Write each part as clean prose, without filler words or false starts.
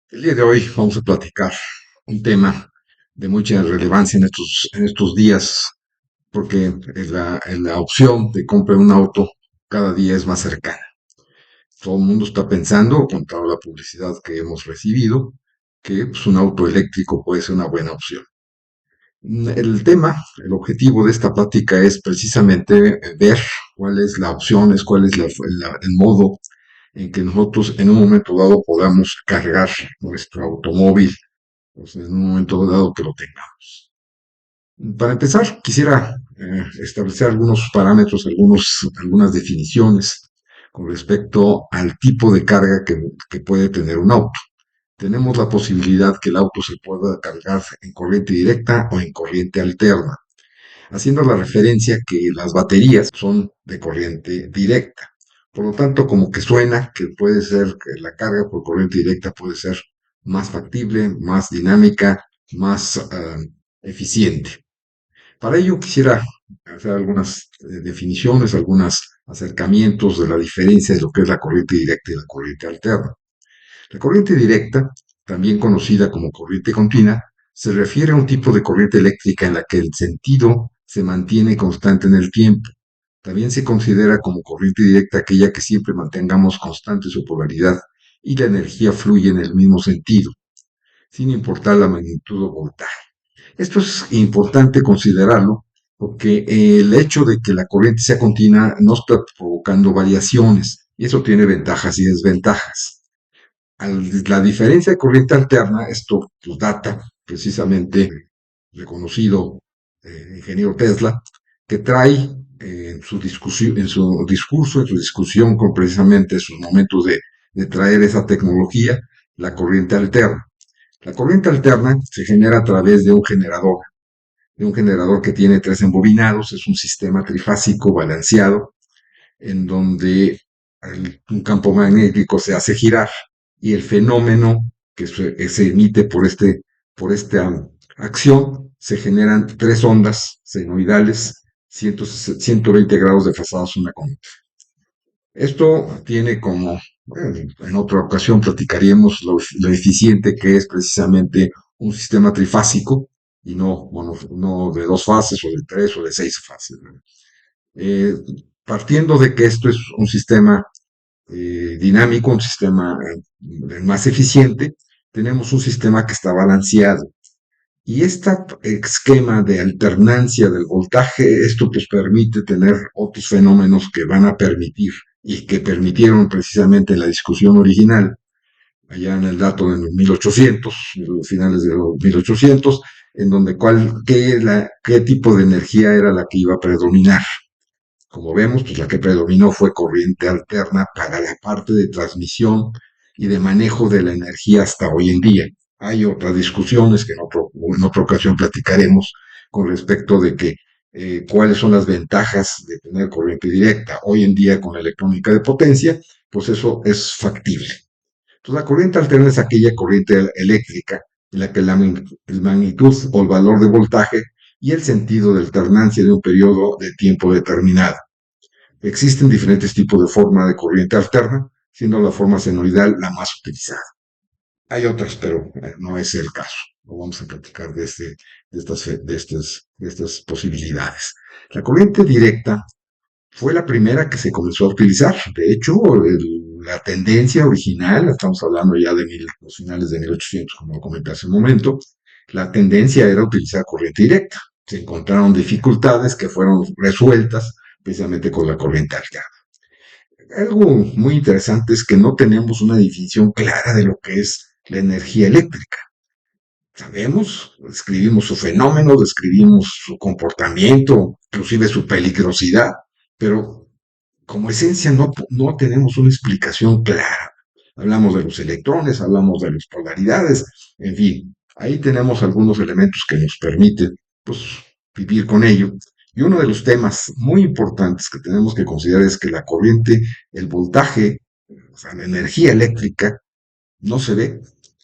El día de hoy vamos a platicar un tema de mucha relevancia en estos días, porque la opción de comprar un auto cada día es más cercana. Todo el mundo está pensando, con toda la publicidad que hemos recibido, que pues, un auto eléctrico puede ser una buena opción. El objetivo de esta plática es precisamente ver cuál es la opción, cuál es el modo en que nosotros en un momento dado podamos cargar nuestro automóvil, pues, en un momento dado que lo tengamos. Para empezar, quisiera establecer algunos parámetros, algunas definiciones con respecto al tipo de carga que puede tener un auto. Tenemos la posibilidad que el auto se pueda cargar en corriente directa o en corriente alterna, haciendo la referencia que las baterías son de corriente directa. Por lo tanto, como que suena que puede ser que la carga por corriente directa puede ser más factible, más dinámica, más eficiente. Para ello quisiera hacer algunas definiciones, algunos acercamientos de la diferencia de lo que es la corriente directa y la corriente alterna. La corriente directa, también conocida como corriente continua, se refiere a un tipo de corriente eléctrica en la que el sentido se mantiene constante en el tiempo. También se considera como corriente directa aquella que siempre mantengamos constante su polaridad y la energía fluye en el mismo sentido, sin importar la magnitud o voltaje. Esto es importante considerarlo porque el hecho de que la corriente sea continua no está provocando variaciones y eso tiene ventajas y desventajas. La diferencia de corriente alterna, esto pues, data precisamente reconocido ingeniero Tesla, que trae en su discusión con precisamente sus momentos de traer esa tecnología, la corriente alterna. La corriente alterna se genera a través de un generador que tiene tres embobinados, es un sistema trifásico balanceado, en donde un campo magnético se hace girar y el fenómeno que se emite por esta acción se generan tres ondas senoidales 120 grados desfasadas una con otra. Esto tiene como, bueno, en otra ocasión platicaríamos lo eficiente que es precisamente un sistema trifásico y no de dos fases o de tres o de seis fases. Eh, Partiendo de que esto es un sistema dinámico, un sistema más eficiente, tenemos un sistema que está balanceado. Y este esquema de alternancia del voltaje, esto pues permite tener otros fenómenos que van a permitir y que permitieron precisamente en la discusión original, allá en el dato de los 1800, los finales de los 1800, en donde qué tipo de energía era la que iba a predominar. Como vemos, pues la que predominó fue corriente alterna para la parte de transmisión y de manejo de la energía hasta hoy en día. Hay otras discusiones que en otra ocasión platicaremos con respecto de cuáles son las ventajas de tener corriente directa. Hoy en día con la electrónica de potencia, pues eso es factible. Entonces la corriente alterna es aquella corriente eléctrica en la que el magnitud o el valor de voltaje y el sentido de alternancia de un periodo de tiempo determinado. Existen diferentes tipos de forma de corriente alterna, siendo la forma senoidal la más utilizada. Hay otras, pero no es el caso. No vamos a platicar de estas posibilidades. La corriente directa fue la primera que se comenzó a utilizar. De hecho, la tendencia original, estamos hablando ya de los finales de 1800, como comenté hace un momento, la tendencia era utilizar corriente directa. Se encontraron dificultades que fueron resueltas precisamente con la corriente alterna. Algo muy interesante es que no tenemos una definición clara de lo que es la energía eléctrica. Sabemos, describimos su fenómeno, describimos su comportamiento, inclusive su peligrosidad, pero como esencia no tenemos una explicación clara. Hablamos de los electrones, hablamos de las polaridades, en fin, ahí tenemos algunos elementos que nos permiten pues, vivir con ello. Y uno de los temas muy importantes que tenemos que considerar es que la corriente, el voltaje, o sea, la energía eléctrica, no se ve,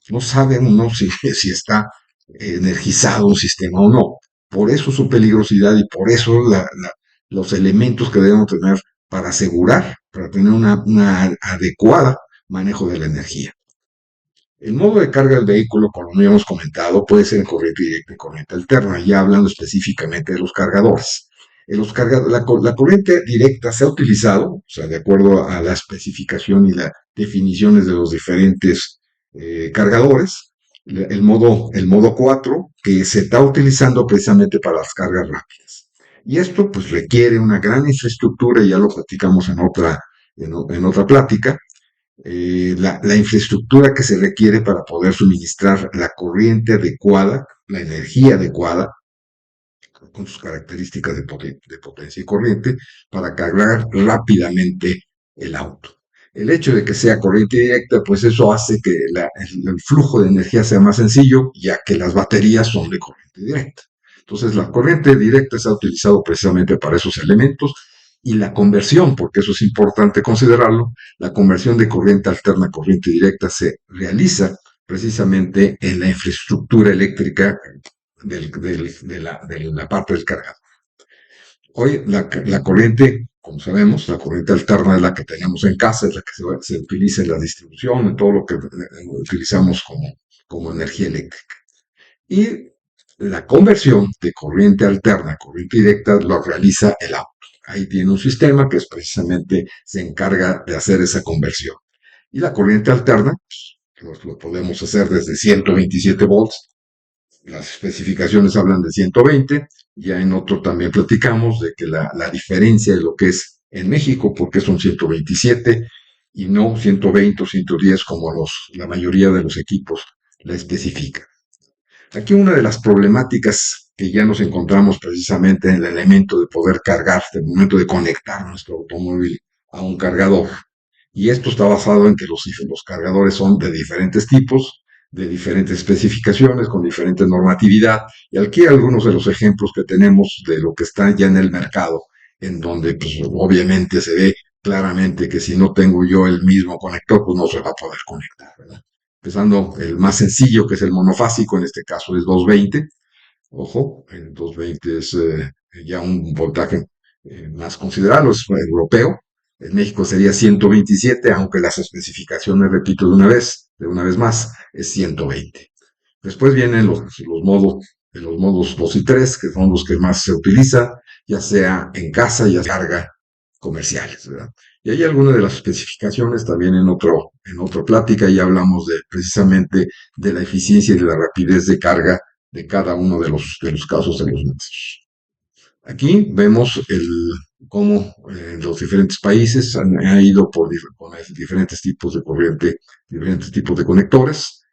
no sabe uno si está energizado un sistema o no. Por eso su peligrosidad y por eso los elementos que debemos tener para tener una adecuada manejo de la energía. El modo de carga del vehículo, como habíamos comentado, puede ser en corriente directa y corriente alterna, ya hablando específicamente de los cargadores. La corriente directa se ha utilizado, o sea, de acuerdo a la especificación y las definiciones de los diferentes cargadores, el modo 4, que se está utilizando precisamente para las cargas rápidas. Y esto pues requiere una gran infraestructura, y ya lo platicamos en otra plática, la infraestructura que se requiere para poder suministrar la corriente adecuada, la energía adecuada, con sus características de potencia y corriente, para cargar rápidamente el auto. El hecho de que sea corriente directa, pues eso hace que el flujo de energía sea más sencillo, ya que las baterías son de corriente directa. Entonces, la corriente directa se ha utilizado precisamente para esos elementos, y la conversión, porque eso es importante considerarlo, la conversión de corriente alterna a corriente directa se realiza precisamente en la infraestructura eléctrica de la parte del cargador. Hoy la corriente, como sabemos, la corriente alterna es la que tenemos en casa, es la que se utiliza en la distribución, en todo lo que utilizamos como energía eléctrica. Y la conversión de corriente alterna a corriente directa lo realiza el auto. Ahí tiene un sistema que es precisamente se encarga de hacer esa conversión. Y la corriente alterna, pues, lo podemos hacer desde 127 volts. Las especificaciones hablan de 120, ya en otro también platicamos de que la diferencia de lo que es en México, porque son 127 y no 120 o 110 como la mayoría de los equipos la especifican. Aquí una de las problemáticas que ya nos encontramos precisamente en el elemento de poder cargar, el momento de conectar nuestro automóvil a un cargador. Y esto está basado en que los cargadores son de diferentes tipos, de diferentes especificaciones, con diferente normatividad. Y aquí algunos de los ejemplos que tenemos de lo que está ya en el mercado, en donde pues, obviamente se ve claramente que si no tengo yo el mismo conector, pues no se va a poder conectar, ¿verdad? Empezando el más sencillo, que es el monofásico, en este caso es 220. Ojo, el 220 es ya un voltaje más considerable, es europeo. En México sería 127, aunque las especificaciones, repito de una vez más, es 120. Después vienen los modos 2 y 3, que son los que más se utilizan, ya sea en casa, ya sea carga comerciales, ¿verdad? Y hay algunas de las especificaciones también en otra plática, ya hablamos precisamente de la eficiencia y de la rapidez de carga de cada uno de los casos de los nuestros. Aquí vemos cómo los diferentes países han ido con diferentes tipos de corriente, diferentes tipos de conectores.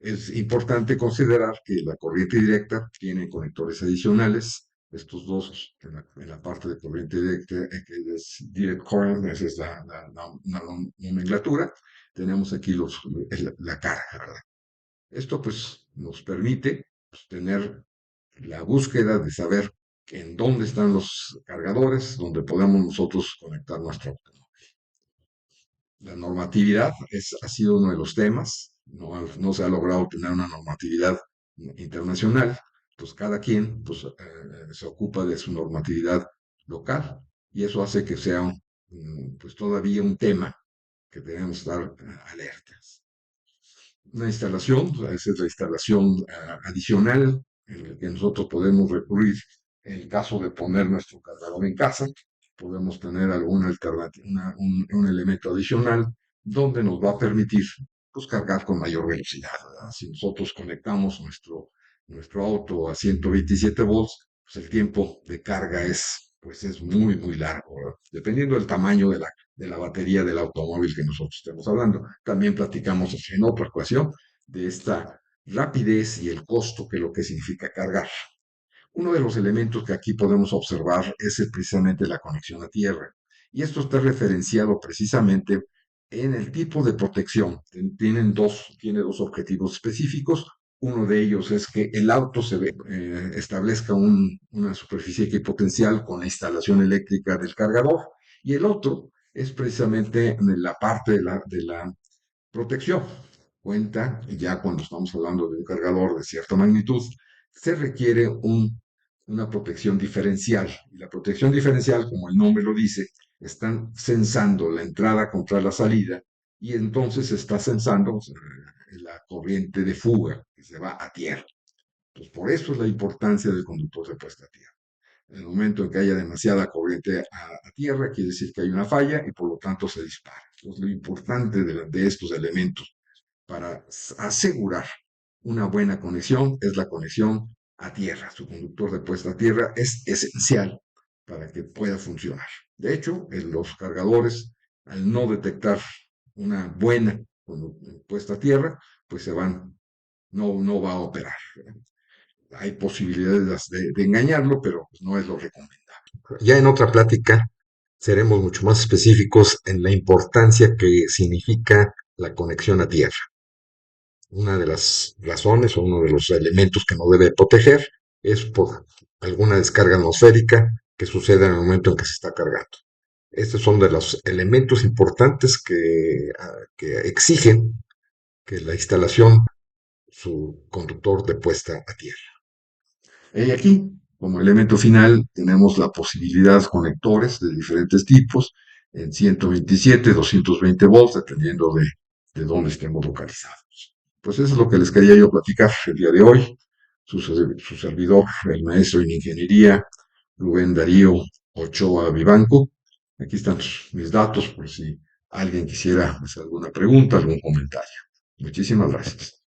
Es importante considerar que la corriente directa tiene conectores adicionales. Estos dos, en la parte de corriente directa, que es direct current, esa es la nomenclatura. Tenemos aquí la carga, ¿verdad? Esto pues nos permite pues, tener la búsqueda de saber en dónde están los cargadores, donde podemos nosotros conectar nuestro automóvil. La normatividad ha sido uno de los temas, no se ha logrado tener una normatividad internacional, pues cada quien pues, se ocupa de su normatividad local, y eso hace que sea pues todavía un tema que debemos estar alertas. Una instalación, esa es la instalación adicional en la que nosotros podemos recurrir en el caso de poner nuestro cargador en casa. Podemos tener alguna alternativa, un elemento adicional donde nos va a permitir pues, cargar con mayor velocidad, ¿verdad? Si nosotros conectamos nuestro auto a 127 volts, pues el tiempo de carga pues es muy largo, ¿verdad? Dependiendo del tamaño de la batería del automóvil que nosotros estemos hablando. También platicamos en otra ocasión de esta rapidez y el costo que lo que significa cargar. Uno de los elementos que aquí podemos observar es precisamente la conexión a tierra. Y esto está referenciado precisamente en el tipo de protección. Tiene dos objetivos específicos. Uno de ellos es que el auto establezca una superficie equipotencial con la instalación eléctrica del cargador. Y el otro es precisamente en la parte de la protección. Cuenta, ya cuando estamos hablando de un cargador de cierta magnitud, se requiere una protección diferencial. Y la protección diferencial, como el nombre lo dice, están censando la entrada contra la salida y entonces está censando la corriente de fuga que se va a tierra. Pues por eso es la importancia del conductor de puesta a tierra. En el momento en que haya demasiada corriente a tierra, quiere decir que hay una falla y por lo tanto se dispara. Entonces, lo importante de estos elementos para asegurar una buena conexión es la conexión a tierra. Su conductor de puesta a tierra es esencial para que pueda funcionar. De hecho, en los cargadores, al no detectar una buena puesta a tierra, pues se van, no va a operar. Hay posibilidades de engañarlo, pero pues no es lo recomendable. Ya en otra plática seremos mucho más específicos en la importancia que significa la conexión a tierra. Una de las razones o uno de los elementos que no debe proteger es por alguna descarga atmosférica que suceda en el momento en que se está cargando. Estos son de los elementos importantes que exigen que la instalación, su conductor de puesta a tierra. Y aquí, como elemento final, tenemos la posibilidad de conectores de diferentes tipos en 127, 220 volts, dependiendo de dónde estemos localizados. Pues eso es lo que les quería yo platicar el día de hoy. Su servidor, el maestro en ingeniería, Rubén Darío Ochoa Vivanco. Aquí están mis datos por si alguien quisiera hacer alguna pregunta, algún comentario. Muchísimas gracias.